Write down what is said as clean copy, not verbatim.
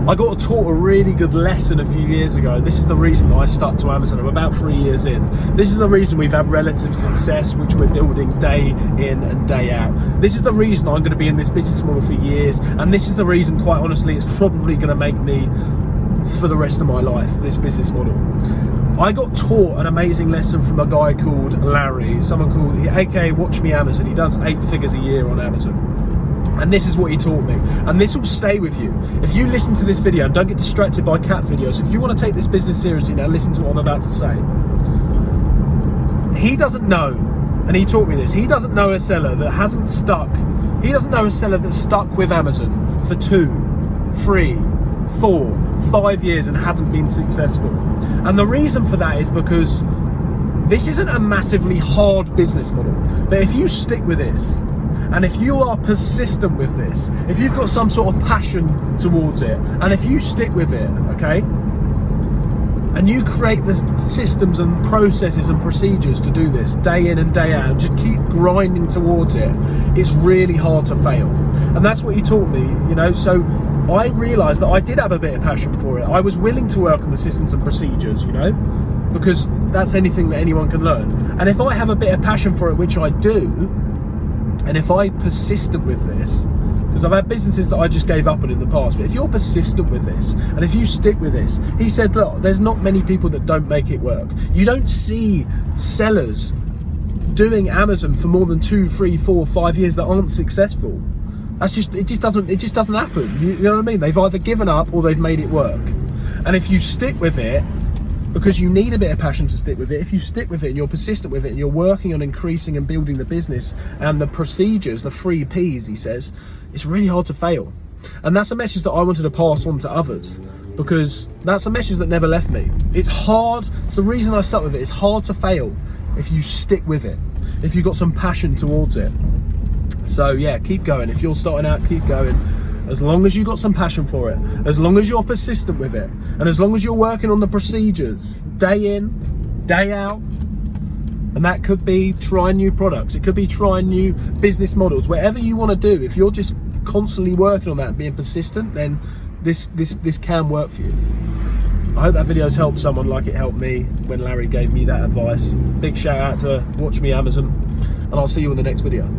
I got taught a really good lesson a few years ago, and this is the reason that I stuck to Amazon. I'm about 3 years in. This is the reason we've had relative success, which we're building day in and day out. This is the reason I'm going to be in this business model for years, and this is the reason, quite honestly, it's probably going to make me for the rest of my life, this business model. I got taught an amazing lesson from a guy called Larry, someone called, aka Watch Me Amazon. He does 8 figures a year on Amazon. And this is what he taught me, and this will stay with you. If you listen to this video and don't get distracted by cat videos, if you want to take this business seriously, now listen to what I'm about to say. He doesn't know, and he taught me this, he doesn't know a seller that hasn't stuck, he doesn't know a seller that's stuck with Amazon for 2, 3, 4, 5 years and hasn't been successful. And the reason for that is because this isn't a massively hard business model, but if you stick with this, and if you are persistent with this, if you've got some sort of passion towards it, and if you stick with it, okay, and you create the systems and processes and procedures to do this day in and day out, and just keep grinding towards it, it's really hard to fail. And that's what he taught me, you know. So I realized that I did have a bit of passion for it. I was willing to work on the systems and procedures, you know, because that's anything that anyone can learn. And if I have a bit of passion for it, which I do, and if I'm persistent with this, because I've had businesses that I just gave up on in the past, but if you're persistent with this, and if you stick with this, he said, look, there's not many people that don't make it work. You don't see sellers doing Amazon for more than 2, 3, 4, 5 years that aren't successful. That's just, it just doesn't happen. You know what I mean? They've either given up or they've made it work. And if you stick with it, because you need a bit of passion to stick with it, if you stick with it and you're persistent with it and you're working on increasing and building the business and the procedures, the 3 Ps, he says, it's really hard to fail. And that's a message that I wanted to pass on to others, because that's a message that never left me. It's hard, it's the reason I stuck with it. It's hard to fail if you stick with it, if you've got some passion towards it. So yeah, keep going. If you're starting out, keep going. As long as you've got some passion for it, as long as you're persistent with it, and as long as you're working on the procedures day in, day out, and that could be trying new products, it could be trying new business models, whatever you want to do, if you're just constantly working on that and being persistent, then this can work for you. I hope that video's helped someone like it helped me when Larry gave me that advice. Big shout out to Watch Me Amazon, and I'll see you in the next video.